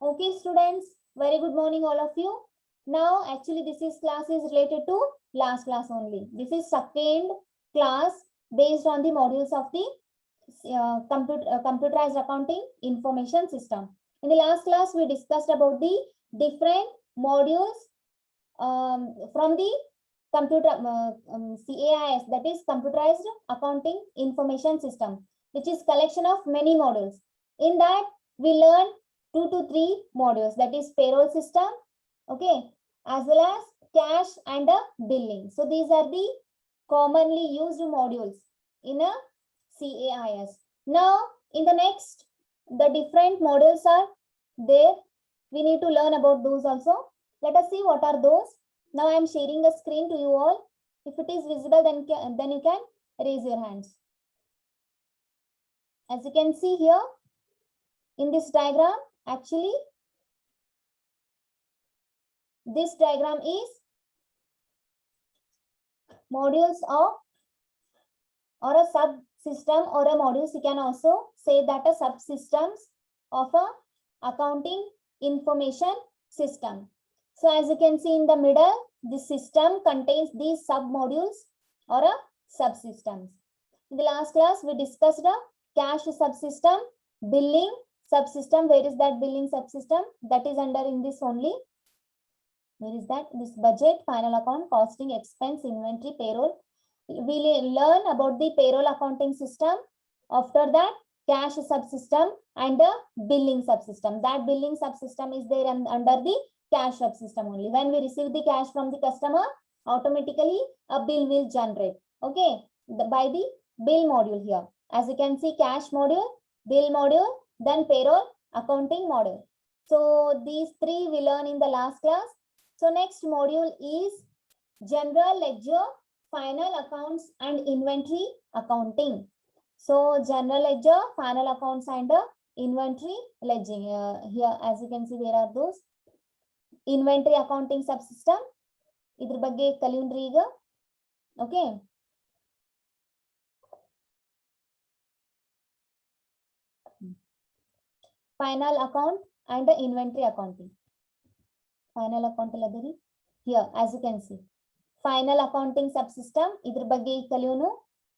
Okay, students, very good morning, all of you. Now, actually, this is class is related to last class only. This is second class based on the modules of the computerized accounting information system. In the last class, we discussed about the different modules from the CAIS, that is computerized accounting information system, which is collection of many modules. In that, we learn 2 to 3 modules, that is payroll system, okay, as well as cash and billing. So these are the commonly used modules in a CAIS. Now, in the next, the different modules are there. We need to learn about those also. Let us see what are those. Now I am sharing a screen to you all. If it is visible, then you can raise your hands. As you can see here in this diagram, actually, this diagram is modules of or a subsystem or a modules. You can also say that a subsystems of a accounting information system. So as you can see in the middle, this system contains these sub-modules or a subsystems. In the last class, we discussed a cash subsystem, billing subsystem. Where is that billing subsystem? That is under in this only. Where is that? This budget, final account, costing, expense, inventory, payroll. We learn about the payroll accounting system. After that, cash subsystem and the billing subsystem. That billing subsystem is there under the cash subsystem only. When we receive the cash from the customer, automatically a bill will generate. Okay, by the bill module here. As you can see, cash module, bill module, then payroll accounting module. So these three we learn in the last class. So next module is general ledger, final accounts and inventory accounting. So general ledger, final accounts and inventory ledging. Here as you can see, there are those inventory accounting subsystem. Idr bagge kaliyundri iga. Okay. Final account and inventory accounting. Final account ladari. Here as you can see, final accounting subsystem. Idr bagge kaliyunu.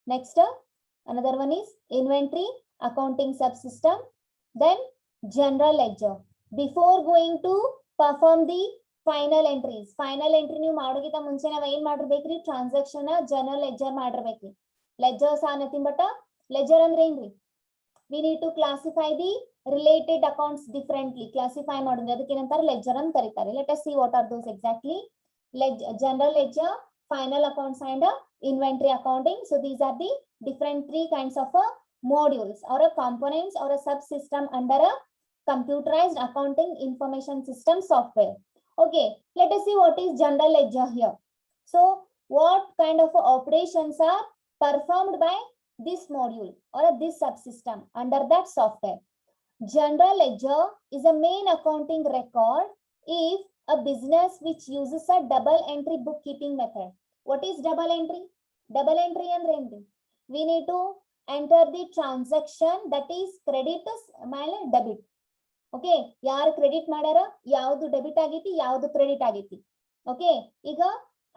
Next, another one is inventory accounting subsystem. Then general ledger. Before going to perform the final entries, final entry ನೀವು ಮಾಡೋಕ್ಕಿಂತ ಮುಂಚೆ ನಾವು ಏನು ಮಾಡಿರಬೇಕ್ರಿ? Transaction general ledger ಮಾಡಿರಬೇಕ್ರಿ. Ledgers are nothing but ledger ಅಂದ್ರೆ ಏನ್ರಿ? we need to classify the related accounts differently. Classify ಮಾಡೋದು ಅದಕ್ಕೆ ಏನಂತಾರೆ? ಲೆಡ್ಜರ್ ಅಂತ ಕರೀತಾರೆ. Let us see what are those exactly. General ledger, final accounts and inventory accounting. So these are the different three kinds of modules or components or a subsystem under a computerized accounting information system software. Okay, let us see what is general ledger here. So what kind of operations are performed by this module or this subsystem under that software? General ledger is a main accounting record if a business which uses a double entry bookkeeping method. What is double entry? Double entry andre enti? We need to enter the transaction that is credit male debit. Okay, ಯಾರು credit ಮಾಡ್ಯಾರ, ಯಾವುದು debit ಆಗೈತಿ, ಯಾವುದು credit ಆಗೈತಿ. Okay, ಈಗ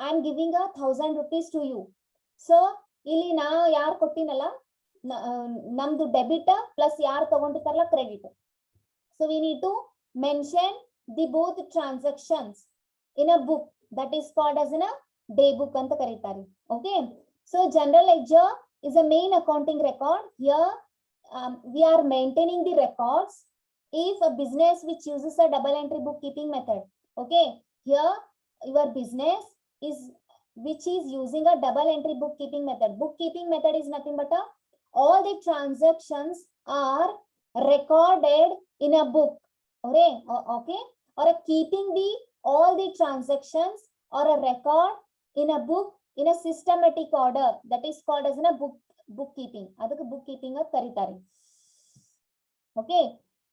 I am giving 1000 rupees to you. So ಇಲ್ಲಿ ನಾ ಯಾರು ಕೊಟ್ಟಿನಲ್ಲ, ನಮ್ದು ಡೆಬಿಟ್ ಪ್ಲಸ್ ಯಾರು ತಗೊಂಡಿರ್ತಾರಲ್ಲ credit. So we need to mention the both transactions in a book that is called as in a day book ಅಂತ ಕರೀತಾರೆ. Okay, so general ledger is a main accounting record. Here we are maintaining the records if a business which uses a double entry bookkeeping method. Okay, here your business is which is using a double entry bookkeeping method. Bookkeeping method is nothing but all the transactions are recorded in a book. Okay, okay, or keeping the all the transactions or a record in a book in a systematic order, that is called as in a bookkeeping. ಅದಕ್ಕೆ bookkeeping ಅಂತ ಕರೀತಾರೆ. Okay,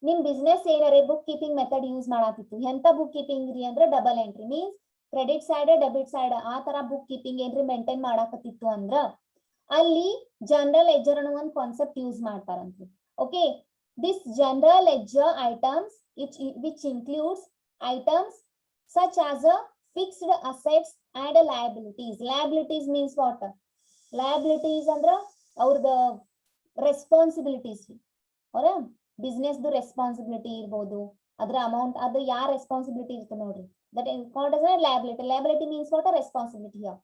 ನಿಮ್ business ಏನಾರೆ book keeping method use ಮಾಡಾತಿತ್ತು, ಎಂತ book keeping ರೀ ಅಂದ್ರೆ double entry means credit side debit side ಆ ತರ ಬುಕ್ ಕೀಪಿಂಗ್ ಏನ್ರಿ ಮೇಂಟೈನ್ ಮಾಡಾಕತ್ತಿತ್ತು ಅಂದ್ರ ಅಲ್ಲಿ ಜನರಲ್ ಲೆಡ್ಜರ್ ಅನ್ನೋ ಒಂದು ಕಾನ್ಸೆಪ್ಟ್ ಯೂಸ್ ಮಾಡ್ತಾರಂತ್ರಿ. ಓಕೆ, This general ledger items which includes items such as a fixed assets and a liabilities. Liabilities means what? Liabilities andra the responsibilities or business the responsibility irbodu adra amount adu ya responsibility iruthe nodri, that is called as a liability. Liability means what? A responsibility here.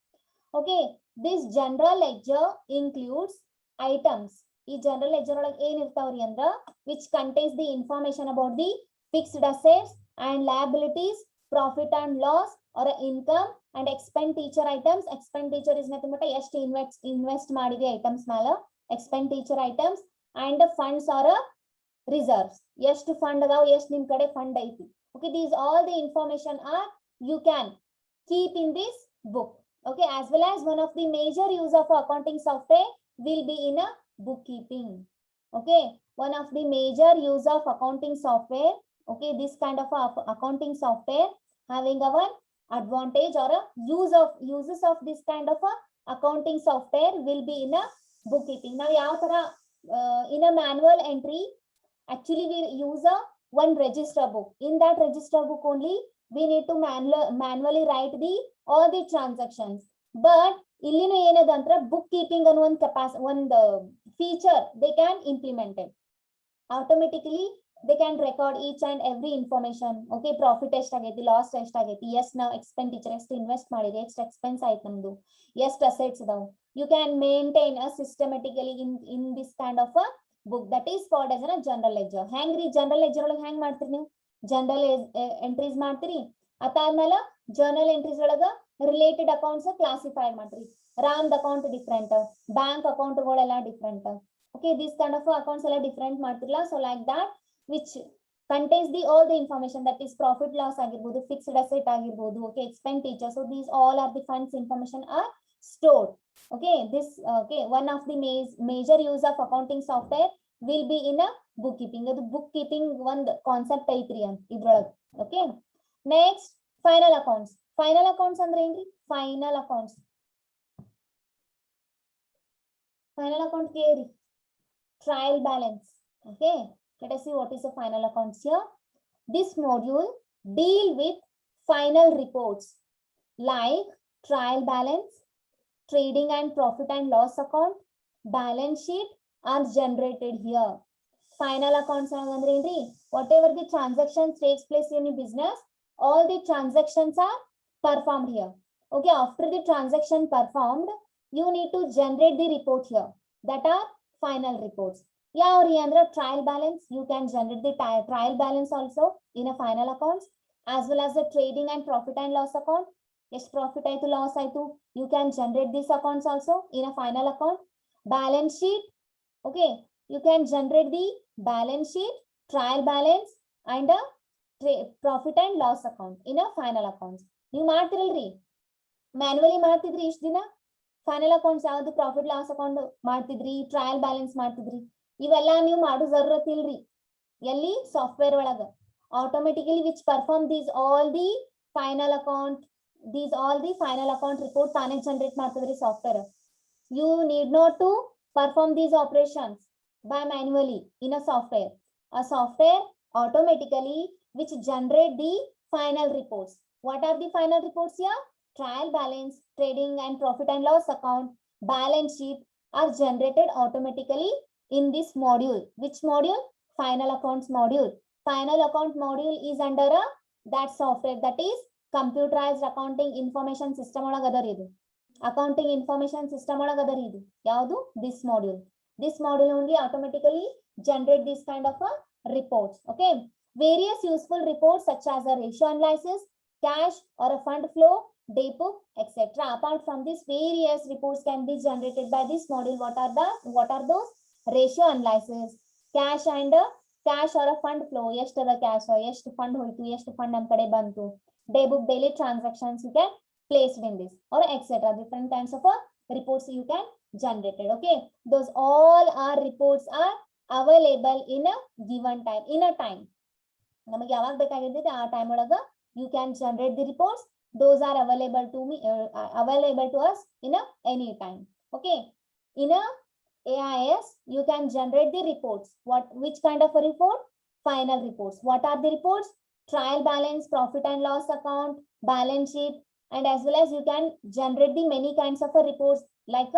Okay, this general ledger includes items. ಈ general ledger ಒಳಗೆ ಏನ್ ಇರ್ತಾವ್ರಿ ಅಂದ್ರ which contains the information about the fixed assets and liabilities, profit and loss or income and expenditure items. Expenditure is nothing but ಎಷ್ಟು invest ಮಾಡಿದೆ items ಮೇಲೆ expenditure items, and the funds or reserves. ಎಷ್ಟು fund ಅದಾವ, ಎಷ್ಟು ನಿಮ್ ಕಡೆ fund ಐತಿ. Okay, these all the information are you can keep in this book. Okay, as well as one of the major use of accounting software will be in a bookkeeping. Okay, one of the major use of accounting software, okay, this kind of accounting software having a one advantage or a uses of this kind of a accounting software will be in a bookkeeping. Now yav tara in a manual entry, actually we use a one register book. In that register book only we need to manually write the all the transactions. But ಇಲ್ಲಿನೂ ಏನದಂದ್ರ book keeping ಅನ್ನೋ ಒಂದು feature they can implement it automatically. They can record each and every information. Okay, profit ಎಷ್ಟಾಗೈತಿ, loss ಎಷ್ಟಾಗೈತಿ, ಎಷ್ಟು ನಾವು expenditure ಎಷ್ಟು invest ಮಾಡಿರಿ, ಎಷ್ಟು ಎಕ್ಸ್ಪೆನ್ಸ್ ಆಯ್ತು ನಮ್ದು, ಎಷ್ಟು ಅಸೆಟ್ಸ್ ಇದಾವು. You can maintain a systematically in this kind of a book that is called as a general ledger. ಹೆಂಗ್ರಿ ಜನರಲ್ ಲೆಡ್ಜರ್ ಒಳಗೆ ಹೆಂಗ್ ಮಾಡ್ತೀರಿ ನೀವು? ಜನರಲ್ ಎಂಟ್ರೀಸ್ ಮಾಡ್ತೀರಿ, ಅದಾದ್ಮೇಲೆ ಜರ್ನಲ್ ಎಂಟ್ರೀಸ್ ಒಳಗ ರಿಲೇಟೆಡ್ ಅಕೌಂಟ್ಸ್ ಕ್ಲಾಸಿಫೈ ಮಾಡ್ತೀರಿ. ರಾಮ್ದ್ ಅಕೌಂಟ್ ಡಿಫ್ರೆಂಟ್, ಬ್ಯಾಂಕ್ ಅಕೌಂಟ್ಗಳೆಲ್ಲ different. Okay, this kind of accounts ಎಲ್ಲ ಡಿಫ್ರೆಂಟ್ ಮಾಡ್ತಿರಲ್ಲ. So like that which contains the all the information, that is profit loss ಆಗಿರ್ಬೋದು, fixed asset ಆಗಿರ್ಬೋದು, okay, expenditure. So these all are the funds information are stored. Okay, this okay, one of the major use of accounting software will be in a bookkeeping. ಅದು bookkeeping ಒಂದು concept ಐತ್ರಿ ಅಂತ ಇದ್ರೊಳಗೆ. Okay, next final accounts. Final accounts ಅಂದ್ರೆ ಏನ್ರಿ? Final accounts, final account ಕೇಳಿ, trial balance. Okay, let us see what is the final accounts here. This module deal with final reports like trial balance, trading and profit and loss account, balance sheet are generated here. Final accounts ಅಂದ್ರೆ ಏನ್ರಿ? Whatever the transactions takes place in a business, all the transactions are performed here. Okay, after the transaction performed, you need to generate the report here, that are final reports. ಯಾವ್ರಿ ಅಂದ್ರ trial balance, you can generate the trial balance also in a final accounts, as well as the trading and profit and loss account. ಎಷ್ಟು profit ಆಯ್ತು, loss ಆಯ್ತು, you can generate these accounts also in a final account. Balance sheet, okay, you can generate the balance sheet, trial balance and a profit and loss account in a final accounts. ನೀವು ಮಾಡ್ತಿರಲ್ರಿ, manually ಮಾಡ್ತಿದ್ರಿ ಇಷ್ಟ ದಿನ. Final accounts ಯಾವ್ದು? Profit loss account ಮಾಡ್ತಿದ್ರಿ, trial balance ಮಾಡ್ತಿದ್ರಿ. ಇವೆಲ್ಲ ನೀವು ಮಾಡೋ ಜರೂರತ್ ಇಲ್ರಿ. ಎಲ್ಲಿ? ಸಾಫ್ಟ್ವೇರ್ ಒಳಗ automatically which perform these all the final account, these all the final account report ತಾನೇ ಜನರೇಟ್ ಮಾಡ್ತದ್ರಿ software. You need not to perform these operations by manually in a software. A software automatically which generate the final reports. What are the final reports here? Trial balance, trading and profit and loss account, balance sheet are generated automatically in this module. Which module? Final accounts module. Final account module is under that software, that is computerized accounting information system ಒಳಗ ಅದರಿ. ಇದು accounting information system ಒಳಗ ಅದರಿ. ಇದು ಯಾವುದು? this module only automatically generate this kind of a reports. Okay, various useful reports such as a ratio analysis, cash or a fund flow, day book, etc. Apart from this, various reports can be generated by this module. What are those? Ratio analysis, cash and cash or a fund flow, ಎಷ್ಟದ cash, ಎಷ್ಟು fund ಹೋಯ್ತು, ಎಷ್ಟು fund ನಮ್ ಕಡೆ ಬಂತು, day book, daily transactions you can place in this, or etc. Different kinds of reports you can generate. Okay, those all are reports are available in a given time. In a time ನಮಗೆ ಯಾವಾಗ ಬೇಕಾಗಿರ್ತೈತೆ ಆ time ಒಳಗ you can generate the reports. Those are available to me available to us in a any time. Okay, in a AIS, you can generate the reports. Which kind of a report? Final reports. What are the reports? Trial balance, profit and loss account, balance sheet, and as well as you can generate the many kinds of a reports like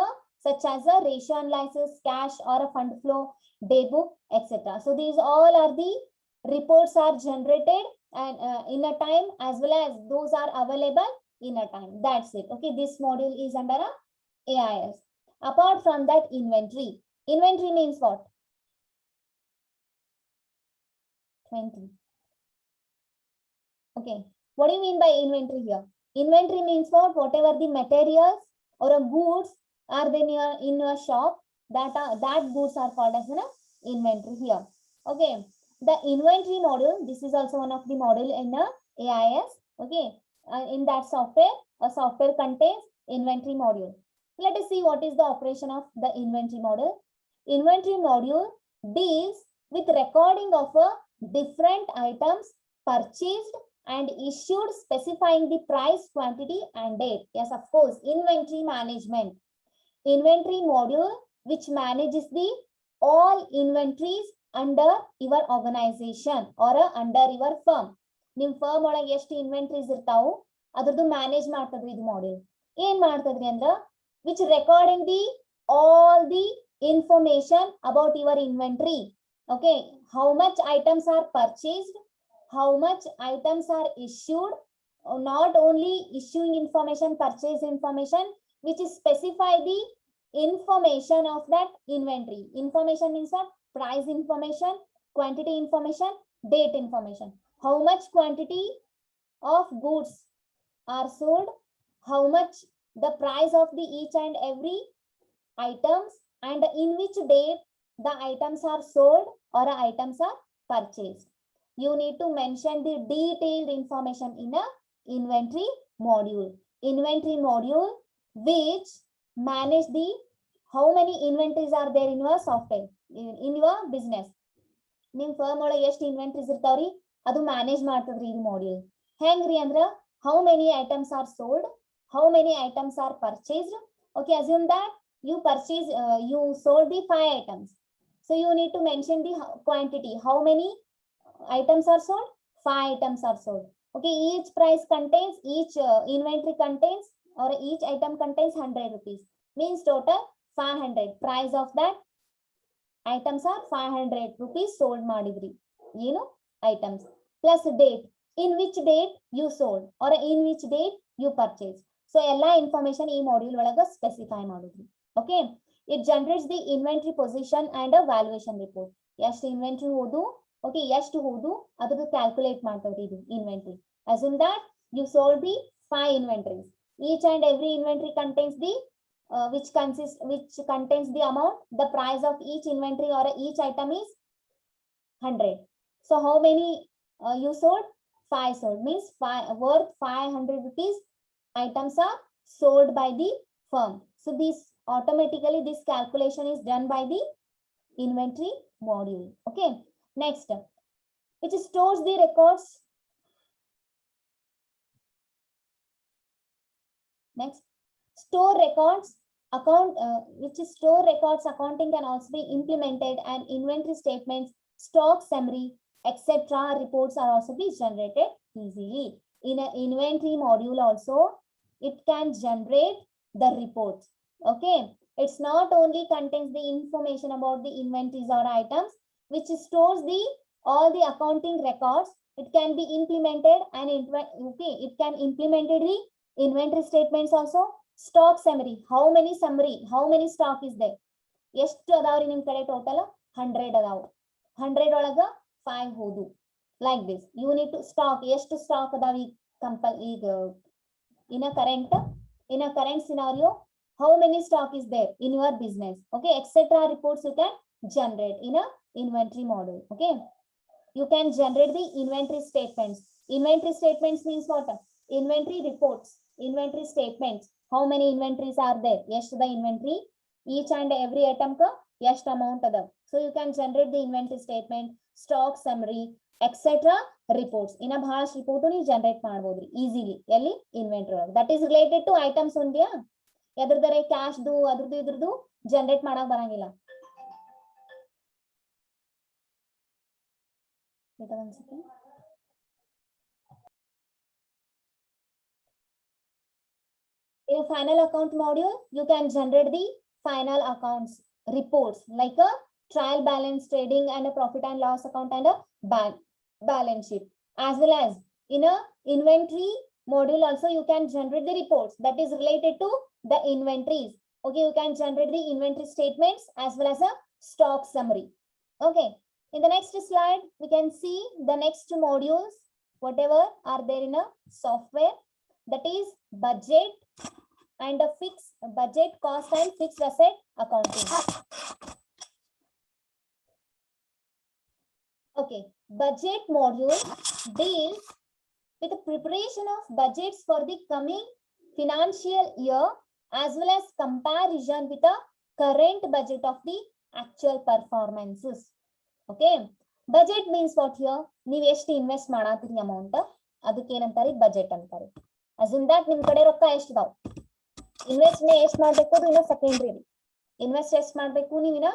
such as a ratio analysis, cash or a fund flow, day book, etc. So these all are the reports are generated and in a time, as well as those are available in a time. That's it. Okay, this module is under a AIS. Apart from that, inventory. Inventory means what? 20. Okay. What do you mean by inventory here? Inventory means what? Whatever the materials or a goods are there in your shop, that goods are called as an inventory here. Okay. The inventory module, this is also one of the module in the AIS. Okay. In that software, a software contains inventory module. Let us see what is the operation of the inventory module. Inventory module deals with recording of different items purchased and issued, specifying the price, quantity and date. Yes, of course, inventory management. Inventory module which manages the all inventories under your organization or under your firm. Nim firm ಒಳಗೆ ಎಷ್ಟು inventories ಇರ್ತಾವು ಅದರದು manage ಮಾಡ್ತದ್ರಿ ಇದು module. ಏನ್ ಮಾಡ್ತದ್ರಿ ಅಂದ್ರ which recording the all the information about your inventory. Okay, how much items are purchased, how much items are issued, not only issuing information, purchase information, which is specify the information of that inventory. Information means what? Price information, quantity information, date information. How much quantity of goods are sold, how much the price of the each and every items, and in which date the items are sold or items are purchased. You need to mention the detailed information in a inventory module. Inventory module which manage the how many inventories are there in your software, in your business. ನಿಮ್ firm ಒಳಗೆ ಎಷ್ಟು inventories ಇರ್ತಾವ್ರಿ ಅದು manage ಮಾಡ್ತದ್ರಿ ಇದು module. ಹೆಂಗ್ರಿ ಅಂದ್ರ how many items are sold, how many items are purchased. Okay, assume that you you sold the 5 items. So you need to mention the quantity. How many items are sold? 5 items are sold. Okay, each price contains, each inventory contains, or each item contains 100 rupees. Means total 500. Price of that items are 500 rupees sold madidri. Items. Plus date. In which date you sold or in which date you purchased. So ella information ee module olaga specify madudri. Okay, it generates the inventory position and a valuation report. ಎಷ್ಟು inventory ಹೋದು, okay, ಎಷ್ಟು ಹೋದು ಅದನ್ನು calculate ಮಾಡ್ತದ್ರಿ ಇದು inventory. Assume that you sold the 5 inventories. Each and every inventory contains the which contains the amount, the price of each inventory or each item is 100. So how many you sold? 5 sold, means worth 500 rupees items are sold by the firm. So this automatically this calculation is done by the inventory module. Okay, next, which stores the records. Next, store records account, which is store records accounting can also be implemented, and inventory statements, stock summary, etc. reports are also be generated easily. In an inventory module also, it can generate the reports. Okay, it's not only contains the information about the inventories or items, which stores the all the accounting records. It can be implemented and okay, it can implemented the inventory statements also. Stock summary, how many stock is there? ಎಷ್ಟು ಅದಾವ್ರಿ ನಿಮ್ ಕಡೆ total 100 ಅದಾವು. 100 ಒಳಗ 5 ಹೋದು. Like this, you need to stock, ಎಷ್ಟು stock ಅದಾವ ಈಗ in a current scenario, how many stock is there in your business? Okay, etc. reports you can generate in a inventory model. Okay, you can generate the inventory statements. Inventory statements means what? Inventory reports, inventory statements. How many inventories are there? ಎಷ್ಟು the inventory, each and every item ka ಎಷ್ಟು amount ada. So you can generate the inventory statement, stock summary, etc. reports. In a bhash report ni generate ಮಾಡಬಹುದ್ರಿ easily. ಎಲ್ಲಿ inventory. That is related to items only. ಎದರದರೆ cash ದು ಅದ್ರದ್ದು ಇದ್ರದ್ದು generate ಮಾಡಕ್ ಬರಂಗಿಲ್ಲ. In a final account module, you can generate the final accounts reports like a trial balance, trading, and a profit and loss account and a balance sheet. As well as in a inventory module also, you can generate the reports that is related to the inventories. Okay, you can generate the inventory statements as well as a stock summary. Okay, in the next slide, we can see the next modules, whatever are there in a software, that is budget and a fixed budget, cost and fixed asset accounting. Okay, budget module deals with the preparation of budgets for the coming financial year as well as comparison with the current budget of the actual performances. Okay, budget means what here? ನೀವು ಎಷ್ಟು invest ಮಾಡಾತಿರಿ amount ಅದಕ್ಕೆ ಏನಂತಾರೆ budget ಅಂತಾರೆ. Assume that ನಿಮ್ ಕಡೆ ರೊಕ್ಕ ಎಷ್ಟು ಇದಾವ, ಇನ್ವೆಸ್ಟ್ ಎಷ್ಟು ಮಾಡಬೇಕು ಅದು ಇನ್ನ ಸೆಕೆಂಡರಿ. ಇನ್ವೆಸ್ಟ್ ಎಷ್ಟು ಮಾಡಬೇಕು ನೀವಿನ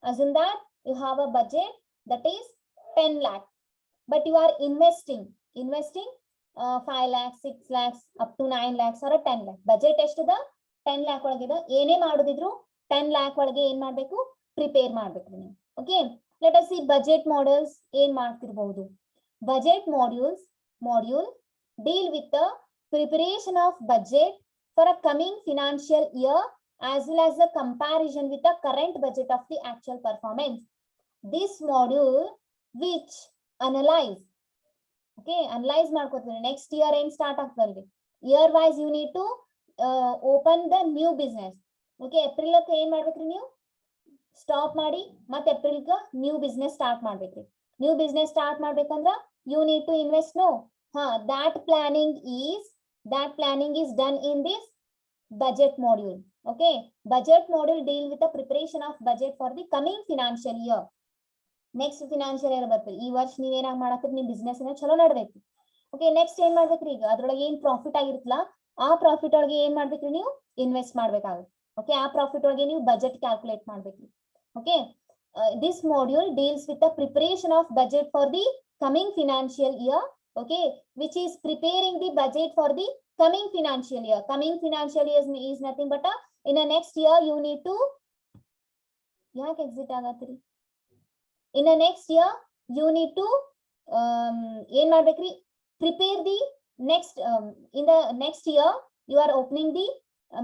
assume that you have a budget that is 10 lakh but you are investing 5 lakhs 6 lakhs up to 9 lakhs or 10 lakh. budget ಎಷ್ಟಿದೆ 10 lakh ಒಳಗಿದೆ. ಏನೇ ಮಾಡೋದಿದ್ರು 10 lakh ಒಳಗೆ ಏನ್ ಮಾಡಬೇಕು ಪ್ರಿಪೇರ್ ಮಾಡಬೇಕು ನೀವು. Okay, let us see budget models ಏನ್ ಮಾಡ್ತಿರಬಹುದು. budget module deal with the preparation of budget for a coming financial year as well as the comparison with the current budget of the actual performance. This module which analyze ಮಾಡ್ಕೊತೀವಿ next year ಏನ್ start ಆಗ್ತದೆ year wise you need to open the new business. Okay, April ಗೆ ಏನ್ ಮಾಡ್ಬೇಕ್ರಿ ನೀವು stop ಮಾಡಿ ಮತ್ತೆ April ಗೆ ನ್ಯೂ ಬಿಸ್ನೆಸ್ ಸ್ಟಾರ್ಟ್ ಮಾಡ್ಬೇಕ್ರಿ. ನ್ಯೂ ಬಿಸ್ನೆಸ್ ಸ್ಟಾರ್ಟ್ ಮಾಡ್ಬೇಕಂದ್ರ you need to invest. No, that planning is done in this budget module. Okay, budget module deal with the preparation of budget for the coming financial year. Next financial year ಬರ್ತದೆ. ಈ ವರ್ಷ ನೀವೇನಾಗ ಮಾಡತ್ತೀರಿ ನಿಮ್ business ಏನೋ ಚಲೋ ನಡ್ದೈತಿ. Okay, next ಏನ್ ಮಾಡ್ಬೇಕ್ರಿ, ಈಗ ಅದ್ರೊಳಗೆ ಏನ್ ಪ್ರಾಫಿಟ್ ಆಗಿರುತ್ತಲ್ಲ ಆ ಪ್ರಾಫಿಟ್ ಒಳಗೆ ಏನ್ ಮಾಡ್ಬೇಕ್ರಿ ನೀವು ಇನ್ವೆಸ್ಟ್ ಮಾಡ್ಬೇಕಾಗುತ್ತೆ. ಓಕೆ, ಆ ಪ್ರಾಫಿಟ್ ಒಳಗೆ ನೀವು ಬಜೆಟ್ ಕ್ಯಾಲ್ಕುಲೇಟ್ ಮಾಡ್ಬೇಕ್ರಿ. Okay, this module deals with the preparation of budget for the coming financial year. Okay, which is preparing the budget for the coming financial year. Coming financial year is nothing but in a next year you need to ಯಾಕೆ exit ಆಗತ್ತೀರಿ, in a next year you need to ಏನ್ ಮಾಡ್ಬೇಕ್ರಿ prepare the next in the next year you are opening the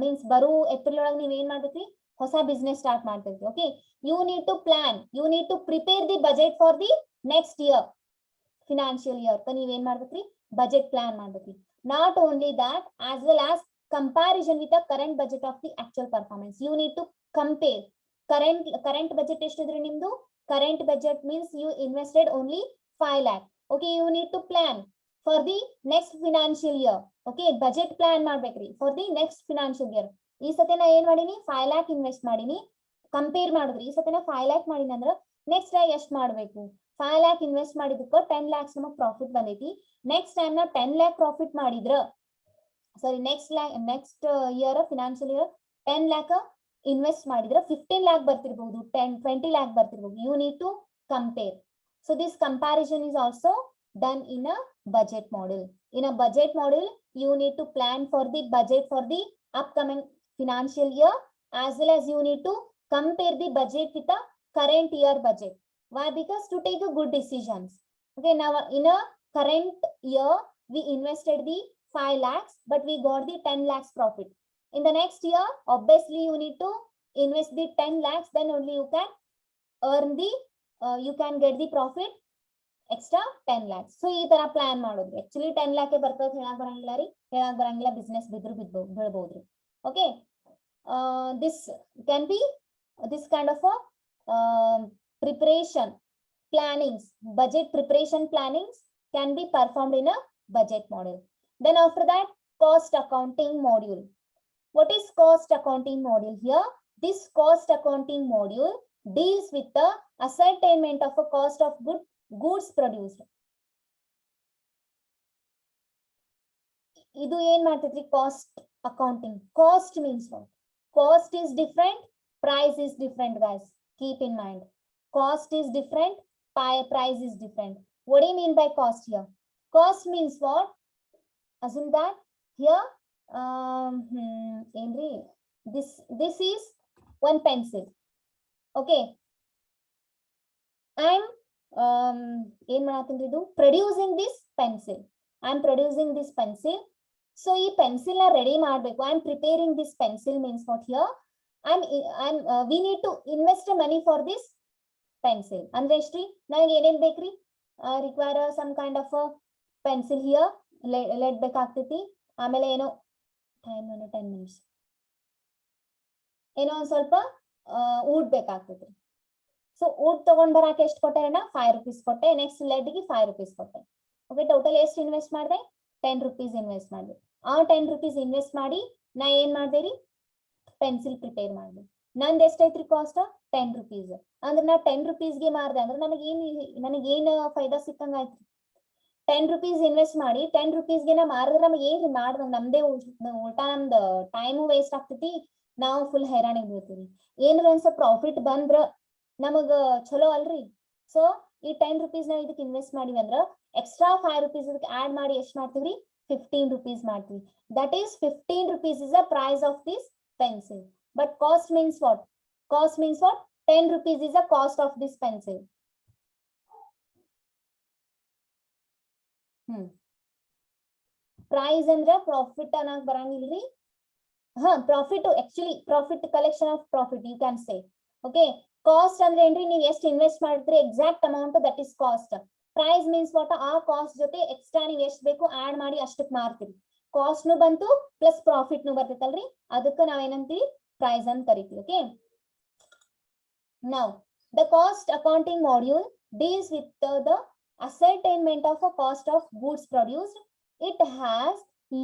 means ಬರು April ಒಳಗೆ ನೀವು ಏನ್ ಮಾಡ್ಬೇಕ್ರಿ ಹೊಸ business start ಮಾಡ್ತೀರಿ. Okay, you need to plan, you need to prepare the budget for the next year financial year. ತ ನೀವ್ ಏನ್ ಮಾಡ್ಬೇಕ್ರಿ ಬಜೆಟ್ ಪ್ಲಾನ್ ಮಾಡ್ಬೇಕ್ರಿ. Not only that, as well as comparison with the current budget of the actual performance. You need to compare current budget ಎಷ್ಟಿದ್ರಿ ನಿಮ್ದು. current budget means you invested only 5 lakh. Okay, you need to plan for the next financial year. Okay, budget plan ಮಾಡ್ಬೇಕ್ರಿ for the next financial year. ಈ ಸತಿ ನಾ ಏನ್ ಮಾಡೀನಿ 5 lakh invest ಮಾಡೀನಿ, compare ಮಾಡಿದ್ರಿ ಈ ಸತಿ ನಾ 5 lakh ಮಾಡೀನಿ ಅಂದ್ರ ನೆಕ್ಸ್ಟ್ ಟೈಮ್ ಎಷ್ಟು ಮಾಡ್ಬೇಕು 5 lakh ಇನ್ವೆಸ್ಟ್ ಮಾಡಿದಕ್ಕೆ 10 lakhs ನಮಗ್ ಪ್ರಾಫಿಟ್ ಬಂದೈತಿ. ನೆಕ್ಸ್ಟ್ ಟೈಮ್ ನಾ 10 lakh ಪ್ರಾಫಿಟ್ ಮಾಡಿದ್ರ ಸಾರಿ next year financial year 10 lakh invest ಮಾಡಿದ್ರ 15 lakh ಬರ್ತಿರ್ಬಹುದು, 20 lakh ಬರ್ತಿರ್ಬಹುದು. You need to compare. So this comparison is also done in a budget model. In a budget model you need to plan for the budget for the upcoming financial year as well as you need to compare the budget with the current year budget. Why? Because to take a good decisions. Okay, now in a current year we invested the 5 lakhs but we got the 10 lakhs profit. In the next year obviously you need to invest the 10 lakhs, then only you can earn the you can get the profit extra 10 lakhs. So ಈ ತರ plan ಮಾಡೋದು. Actually 10 lakh ಬರ್ತದೆ ಹೇಳಕ್ ಬರಂಗಿಲ್ಲ ರೀ, ಹೇಳಕ್ ಬರಂಗಿಲ್ಲ, business ಬಿದ್ರು ಬೀಳ್ಬಹುದ್ರಿ. ಓಕೆ, this can be this kind of a preparation plannings, budget preparation plannings can be performed in a budget model. Then after that, cost accounting module. What is cost accounting module? Here this cost accounting module deals with the ascertainment of a cost of goods produced. ಇದು ಏನ್ ಮಾಡ್ತೈತ್ರಿ cost accounting. Cost means what? Cost is different, price is different, guys. Keep in mind, cost is different, price is different. What do you mean by cost here? Cost means what? Assume that here this is one pencil. Okay, I'm producing this pencil. I'm producing this pencil. So ee pencil na ready ಮಾಡಬೇಕು. I'm preparing this pencil means what here? We need to invest money for this pencil. ಅಂದ್ರೆ ಎಷ್ಟ್ರಿ? ನನಗೆ ಏನೇನ್ ಬೇಕ್ರಿ? Require some kind of a pencil here. Lead ಬೇಕಾಗ್ತೈತಿ. ಆಮೇಲೆ ಏನೋ 10 minutes. ಏನೋ ಒಂದು ಸ್ವಲ್ಪ wood ಬೇಕಾಗ್ತೈತಿ. ಸೊ wood ತಗೊಂಡ್ ಬರಾಕ ಎಷ್ಟು ಕೊಟ್ಟೆ ಅಣ್ಣ? 5 rupees ಕೊಟ್ಟೆ. ನೆಕ್ಸ್ಟ್ lead ಗೆ 5 rupees ಕೊಟ್ಟೆ. ಓಕೆ, ಟೋಟಲ್ ಎಷ್ಟು ಇನ್ವೆಸ್ಟ್ ಮಾಡಿದೆ? 10 rupees ಇನ್ವೆಸ್ಟ್ ಮಾಡಿದೆ. ಆ 10 rupees ಇನ್ವೆಸ್ಟ್ ಮಾಡಿ ನಾ ಏನ್ ಮಾಡ್ದೆ ರೀ? ಪೆನ್ಸಿಲ್ ಪ್ರಿಪೇರ್ ಮಾಡಿದೆ. ನಂದು ಎಷ್ಟೈತ್ರಿ ಕಾಸ್ಟ್? 10 rupees. ಅಂದ್ರೆ ನಾ 10 rupees ಗೆ ಮಾರ್ದೆ ಅಂದ್ರೆ ನನಗೇನು ಫೈದಾ ಸಿಕ್ಕಂಗ ಆಯ್ತು? 10 rupees ಇನ್ವೆಸ್ಟ್ ಮಾಡಿ 10 rupees ಗೆ ನಾ ಮಾರಿದ್ರೆ ನಮಗೆ ಏನ್ರಿ ಮಾಡ್ದಂಗ ನಮ್ದೇ ಉಲ್ಟಾ ನಮ್ದು ಟೈಮು ವೇಸ್ಟ್ ಆಗ್ತೈತಿ, ನಾವು ಫುಲ್ ಹೈರಾಣಿಗೆ ಬೀಳ್ತೀವಿ. ಏನಾರ ಒಂದ್ಸ ಪ್ರಾಫಿಟ್ ಬಂದ್ರ ನಮಗ ಚಲೋ ಅಲ್ರಿ. ಸೊ ಈ 10 rupees ನಾವ್ ಇದಕ್ಕೆ ಇನ್ವೆಸ್ಟ್ ಮಾಡಿವಿ ಅಂದ್ರ ಎಕ್ಸ್ಟ್ರಾ 5 rupees ಇದಕ್ಕೆ ಆಡ್ ಮಾಡಿ ಎಷ್ಟು ಮಾಡ್ತೀವ್ರಿ? 15 rupees ಮಾಡ್ತೀವಿ. That is 15 rupees is the price of this pencil. But cost means what? Cost means what? 10 rupees is the cost of this pencil. Price ಅಂದ್ರೆ ಪ್ರಾಫಿಟ್ ಅನ್ನಕ್ ಬರಂಗಿಲ್ರಿ. Profit actually profit collection of profit you can say. Okay, cost ಅಂದ್ರೆ ಏನ್ರಿ? ನೀವು ಎಷ್ಟು invest ಮಾಡಿದ್ರಿ exact amount, that is cost. Price means what? ಆ cost ಜೊತೆ ಎಕ್ಸ್ಟ್ರಾ ನೀವು ಎಷ್ಟು ಬೇಕು ಆಡ್ ಮಾಡಿ ಅಷ್ಟಕ್ಕೆ ಮಾರ್ತೀರಿ. ಕಾಸ್ಟ್ ನು ಬಂತು ಪ್ಲಸ್ ಪ್ರಾಫಿಟ್ ನು ಬರ್ತೈತಲ್ರಿ, ಅದಕ್ಕೆ ನಾವೇನಂತೀವಿ? ಪ್ರೈಸ್ ಅಂತ ಕರಿತೀವಿ. Okay, now the cost accounting module deals with the ascertainment of a cost of goods produced. It has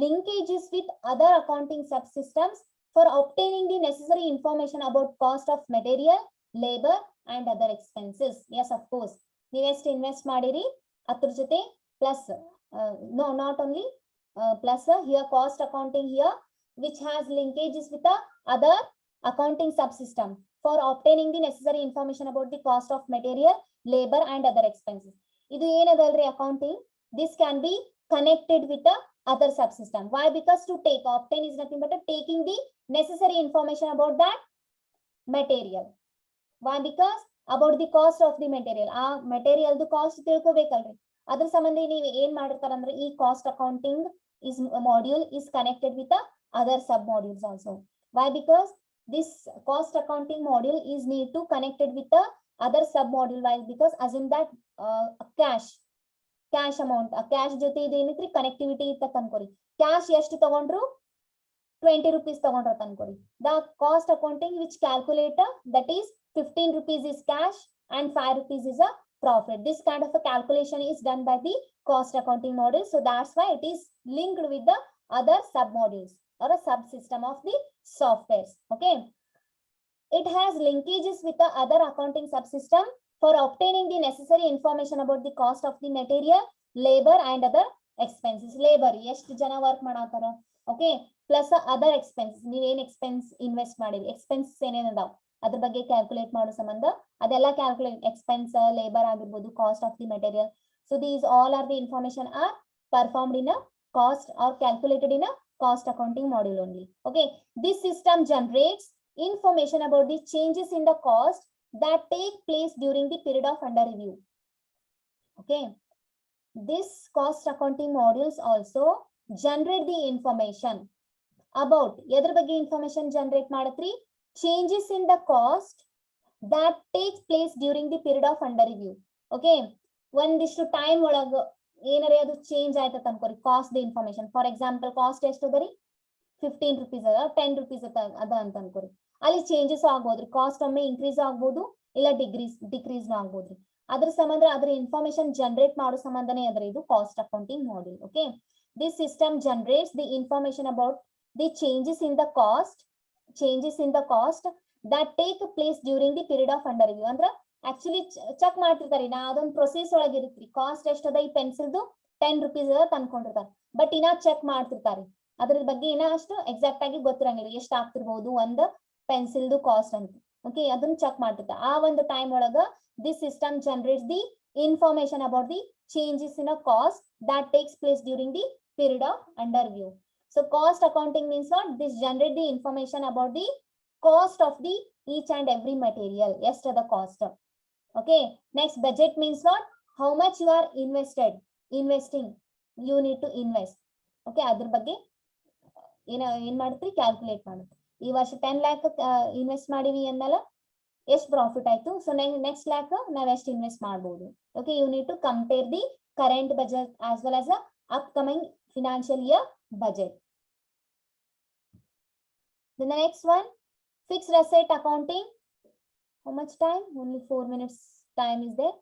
linkages with other accounting subsystems for obtaining the necessary information about cost of material, labor and other expenses. Yes, of course, ನೀವು ಎಷ್ಟು invest ಮಾಡಿರಿ ಅದ್ರ ಜೊತೆ plus no, not only plus here cost accounting here which has linkages with the other accounting subsystem for obtaining the necessary information about the cost of material, labor and other expenses. ಇದು ಏನದಲ್ರಿ accounting? This can be connected with the other subsystem. Why? Because to obtain is nothing but taking the necessary information about that material. Why? Because about the cost of the material. ಆ material ದು cost ತಿಳ್ಕೋಬೇಕಲ್ರಿ. ಅದ್ರ ಸಂಬಂಧ ನೀವು ಏನ್ ಮಾಡಿರ್ತಾರಂದ್ರೆ ಈ cost accounting is module is connected with the other sub modules also. Why? Because this cost accounting module is need to connected with the other sub module. Why? Because assume that cash amount, cash ಜೊತೆ ಇದು ಏನಿತ್ರಿ connectivity ಇತ್ತ ಅನ್ಕೋರಿ. Cash ಎಷ್ಟು ತಗೊಂಡ್ರು? 20 rupees ತಗೊಂಡ್ರ ಅನ್ಕೋರಿ. The cost accounting which calculator, that is 15 rupees is cash and 5 rupees is a profit. This kind of a calculation is done by the cost accounting module. So that's why it is linked with the other sub modules or a subsystem of the softwares. Okay, it has linkages with the other accounting subsystem for obtaining the necessary information about the cost of the material, labor and other expenses. Labor ಎಷ್ಟು ಜನ work ಮಾಡಾತಾರ, okay, plus other expense, ನೀವೇನ್ expense invest ಮಾಡಿರಿ, expenses ಏನೇನ್ ಅದಾವ ಅದ್ರ ಬಗ್ಗೆ calculate ಮಾಡೋ ಸಂಬಂಧ ಅದೆಲ್ಲ ಕ್ಯಾಲ್ಕುಲೇಟ್, ಎಕ್ಸ್ಪೆನ್ಸ್, ಲೇಬರ್ ಆಗಿರ್ಬೋದು, cost of the material. So these all are the information are performed in a cost or calculated in a cost accounting module only. Okay, this system generates information about the changes in the cost that take place during the period of under review. Okay, this cost accounting modules also generate the information about ಎದ್ರ ಬಗ್ಗೆ information generate ಮಾಡತ್ರಿ? Changes in the cost that takes place during the period of under review. Okay, ಒಂದಿಷ್ಟು time ಒಳಗ ಏನಾರೇ ಅದು change ಆಯ್ತದ ಅನ್ಕೋರಿ, cost ದ information. For example cost ಎಷ್ಟು ಅದರಿ? 15 rupees ಅದ, 10 rupees ಅದ ಅಂತ ಅನ್ಕೋರಿ. ಅಲ್ಲಿ ಚೇಂಜಸ್ ಆಗ್ಬೋದ್ರಿ, ಕಾಸ್ಟ್ ಒಮ್ಮೆ ಇನ್ಕ್ರೀಸ್ ಆಗ್ಬೋದು ಇಲ್ಲ ಡಿಕ್ರೀಸ್ ಆಗ್ಬೋದ್ರಿ. ಅದ್ರ ಸಂಬಂಧ ಅದ್ರ ಇನ್ಫಾರ್ಮೇಶನ್ ಜನರೇಟ್ ಮಾಡೋ ಸಂಬಂಧನೇ ಅದ್ರ ಇದು cost accounting module. Okay, this system generates the information about the changes in the cost that take place during the period of under review. ಅಂದ್ರ ಆಕ್ಚುಲಿ ಚೆಕ್ ಮಾಡ್ತಿರ್ತಾರಿ, ನಾ ಅದೊಂದು ಪ್ರೊಸೆಸ್ ಒಳಗೆ ಇರುತ್ರಿ. ಕಾಸ್ಟ್ ಎಷ್ಟದ ಈ ಪೆನ್ಸಿಲ್ದು? 10 rupees ಅದ ತಂದ್ಕೊಂಡಿರ್ತಾರ. ಬಟ್ ಇನ್ನ ಚೆಕ್ ಮಾಡ್ತಿರ್ತಾರಿ, ಅದ್ರ ಬಗ್ಗೆ ಇನ್ನ ಅಷ್ಟು ಎಕ್ಸಾಕ್ಟ್ ಆಗಿ ಗೊತ್ತಿರಂಗಿಲ್ಲ ಎಷ್ಟು ಆಗ್ತಿರ್ಬಹುದು ಒಂದು ಪೆನ್ಸಿಲ್ದು ಕಾಸ್ಟ್ ಅಂತ. ಓಕೆ ಅದನ್ನ ಚೆಕ್ ಮಾಡ್ತಿರ್ತಾರೆ. ಆ ಒಂದು ಟೈಮ್ ಒಳಗ this system generates the information about the changes in a cost that takes place during the period of under review. So cost accounting means what? This generate the information about the cost of the each and every material. Yes to the cost. Okay. Next, budget means what? How much you are investing. You need to invest. Okay. ಅದ್ರ ಬಗ್ಗೆ ಏನ್ ಮಾಡ್ತೀರಿ calculate ಮಾಡುತ್ತೆ. ಈ ವರ್ಷ 10 lakh invest ಮಾಡಿವಿ ಅಂದಲ್ಲ ಎಷ್ಟು ಪ್ರಾಫಿಟ್ ಆಯ್ತು. ಸೊ ನೆಕ್ಸ್ಟ್ ಲ್ಯಾಕ್ ನಾವ್ ಎಷ್ಟು ಇನ್ವೆಸ್ಟ್ ಮಾಡಬಹುದು. Okay you need to compare the current budget as well as upcoming financial year budget. Then the next one, fixed asset accounting. How much time? Only 4 minutes time is there.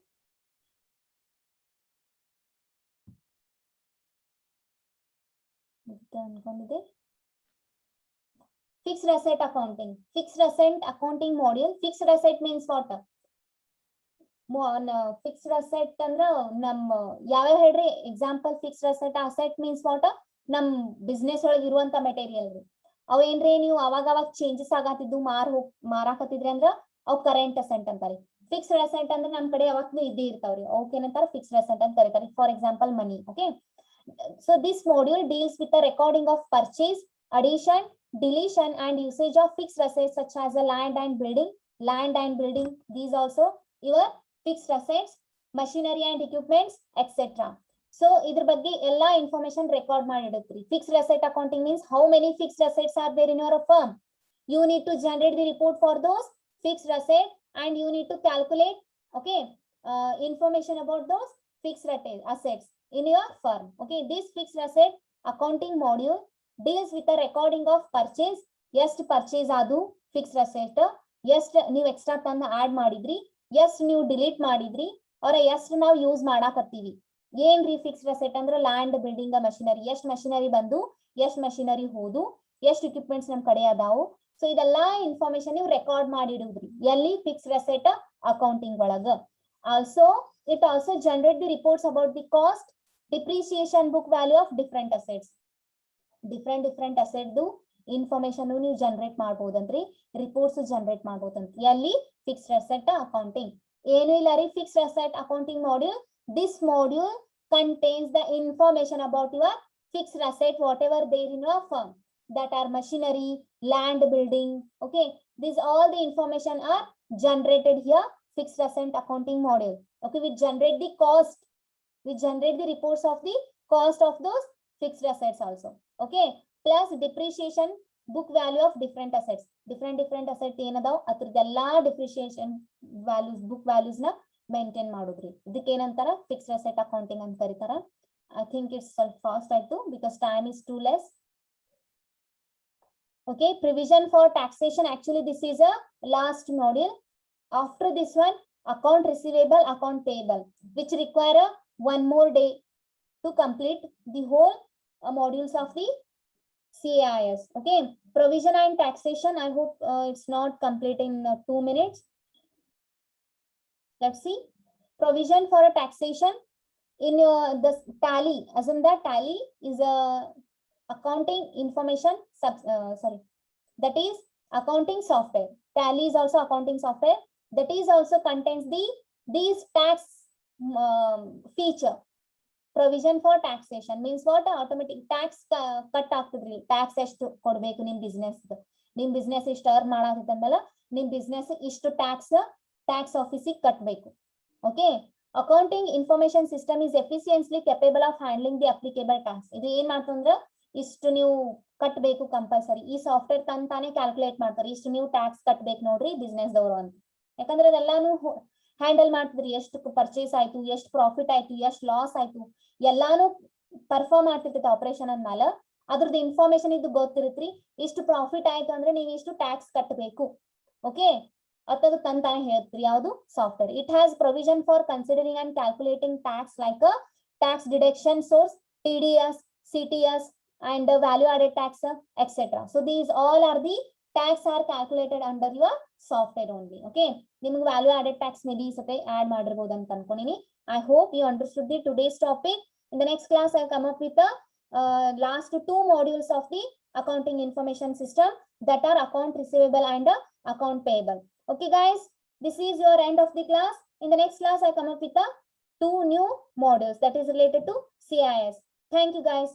Fixed asset accounting. Fixed asset accounting module. Fixed asset means what? Fixed asset andra nam ಯಾವ ಹೇಳ್ರಿ example. Fixed asset means what? ನಮ್ business ಒಳಗೆ ಇರುವಂತ material ರೀ. ಅವೇನ್ರಿ ನೀವು ಅವಾಗ changes ಆಗತ್ತಿದ್ದು ಮಾರಾಕತ್ತಿದ್ರಿ ಅಂದ್ರ ಅವ್ ಕರೆಂಟ್ ಅಸೆಟ್ ಅಂತಾರೆ. ಫಿಕ್ಸ್ಡ್ ಅಸೆಟ್ ಅಂದ್ರೆ ನಮ್ ಕಡೆ ಯಾವತ್ತೂ ಇದ್ದೇ ಇರ್ತಾವ್ರಿ. ಅವಕ್ಕೆ ಏನಂತಾರ ಫಿಕ್ಸ್ಡ್ ಅಸೆಟ್ ಅಂತ ಕರೀತಾರೆ. For example money. Okay so this module deals with the recording of purchase, addition, deletion and usage of fixed assets such as a land and building. These also your fixed assets, machinery and equipments, etc. So ಇದ್ರ ಬಗ್ಗೆ ಎಲ್ಲಾ information record ಮಾಡಿ ಇಡುತ್ತೀರಿ. Fixed asset accounting means how many fixed assets are there in your firm. You need to generate the report for those fixed assets and you need to calculate, okay, information about those fixed assets in your firm. Okay, this fixed asset accounting module deals with the recording of purchase. ಎಷ್ಟು purchase ಆದು fixed asset, ಎಷ್ಟು ನೀವು extra ತಂದು add ಮಾಡಿದ್ರಿ, ಎಷ್ಟು ನೀವು delete ಮಾಡಿದ್ರಿ, ಅವ್ರ ಎಷ್ಟು ನಾವು ಯೂಸ್ ಮಾಡಾಕತ್ತೀವಿ. ಏನ್ರಿ ಫಿಕ್ಸ್ಡ್ ಅಸೆಟ್ ಅಂದ್ರೆ ಲ್ಯಾಂಡ್, ಬಿಲ್ಡಿಂಗ್, ಮಷಿನರಿ. ಎಷ್ಟು ಮಷಿನರಿ ಬಂದು, ಎಷ್ಟು ಮಷಿನರಿ ಹೋದು, ಎಷ್ಟು ಇಕ್ವಿಪ್ಮೆಂಟ್ಸ್ ನಮ್ ಕಡೆ ಅದಾವು. ಸೊ ಇದೆಲ್ಲಾ ಇನ್ಫಾರ್ಮೇಶನ್ ನೀವು ರೆಕಾರ್ಡ್ ಮಾಡಿಡುದ್ರಿ ಎಲ್ಲಿ? ಫಿಕ್ಸ್ಡ್ ಅಸೆಟ್ ಅಕೌಂಟಿಂಗ್ ಒಳಗ. Also it also generate the reports about the cost, depreciation, book value of different assets. Different asset information ನೀವು ಜನರೇಟ್ ಮಾಡಬಹುದಂತ್ರಿ, ರಿಪೋರ್ಟ್ಸ್ ಜನರೇಟ್ ಮಾಡಬಹುದಂತ ಎಲ್ಲಿ? Fixed asset accounting. ಏನು ಇಲ್ಲ ರೀ fixed asset accounting module. This module contains the information about your fixed asset whatever there in your firm, that are machinery, land, building. Okay, these all the information are generated here. Fixed asset accounting module. Okay, we generate the cost, we generate the reports of the cost of those fixed assets also. Okay, plus depreciation, book value of different assets. Different assets ಏನದಾವ್ ಅದ್ರದ್ದೆಲ್ಲಾ depreciation values, book values ನ maintain ಮಾಡುದ್ರಿ. ಇದಕ್ಕೆ ಏನಂತಾರ? Fixed asset accounting ಅಂತ ಕರೀತಾರ. I think it's ಸ್ವಲ್ಪ fast ಆಯ್ತು because time is too less. Okay, provision for taxation. Actually this is a last module. After this one, account receivable, account payable, which require one more day to complete the whole modules of the CAIS. Okay, provision and taxation. I hope it's not complete in 2 minutes. Let's see. Provision for a taxation in the tally. Assume that tally is a accounting information that is accounting software. Tally is also accounting software. That is also contains these tax feature. Provision for taxation means what? Automatic tax cut ಆಗ್ತದ್ರಿ. Tax ಎಷ್ಟು ಕೊಡ್ಬೇಕು ನಿಮ್ business ಇಷ್ಟು earn ಮಾಡಾಕತ್ತಂದಲ್ಲ, ನಿಮ್ business ಇಷ್ಟು tax ಆಫೀಸಿಗೆ ಕಟ್ಟಬೇಕು. Okay, accounting information system is efficiently capable of handling the applicable tax. ಇದು ಏನ್ ಮಾಡ್ತಂದ್ರ ಇಷ್ಟು ನೀವು ಕಟ್ಟಬೇಕು ಕಂಪಲ್ಸರಿ. ಈ ಸಾಫ್ಟ್ವೇರ್ ತಂತಾನೆ ಕ್ಯಾಲ್ಕುಲೇಟ್ ಮಾಡ್ತಾರೆ, ಇಷ್ಟು ನೀವು ಟ್ಯಾಕ್ಸ್ ಕಟ್ಬೇಕು ನೋಡ್ರಿ ಬಿಸ್ನೆಸ್ ದವರು ಅಂತ. ಯಾಕಂದ್ರೆ ಅದೆಲ್ಲಾನು ಹ್ಯಾಂಡಲ್ ಮಾಡ್ತಿದ್ರಿ. ಎಷ್ಟು ಪರ್ಚೇಸ್ ಆಯ್ತು, ಎಷ್ಟು ಪ್ರಾಫಿಟ್ ಆಯ್ತು, ಎಷ್ಟು ಲಾಸ್ ಆಯ್ತು, ಎಲ್ಲಾನು ಪರ್ಫಾರ್ಮ್ ಮಾಡ್ತಿರ್ತೈತೆ ಆಪರೇಷನ್ ಅಂದ್ಮೇಲೆ ಅದ್ರದ್ದು ಇನ್ಫಾರ್ಮೇಶನ್ ಇದು ಗೊತ್ತಿರುತ್ರಿ. ಇಷ್ಟು ಪ್ರಾಫಿಟ್ ಆಯ್ತು ಅಂದ್ರೆ ನೀವು ಇಷ್ಟು ಟ್ಯಾಕ್ಸ್ ಕಟ್ಟಬೇಕು. ಓಕೆ, ಅದು ತಂತಾನೆ ಹೇಳ್ತೀರಿ ಯಾವುದು? Software. It has provision for considering and calculating tax like tax deduction source, TDS, CTS and value added tax, etc. So these all are the tax are calculated under your software only. Okay, ನಿಮಗೆ value added tax maybe ಸತೆ add ಮಾಡಿರಬಹುದು ಅಂತ ಅನ್ಕೊಂಡಿನಿ. I hope you understood the today's topic. In the next class I come up with the last 2 modules of the accounting information system, that are account receivable and account payable. Okay, guys, this is your end of the class. In the next class, I come up with the 2 new modules that is related to CIS. Thank you, guys.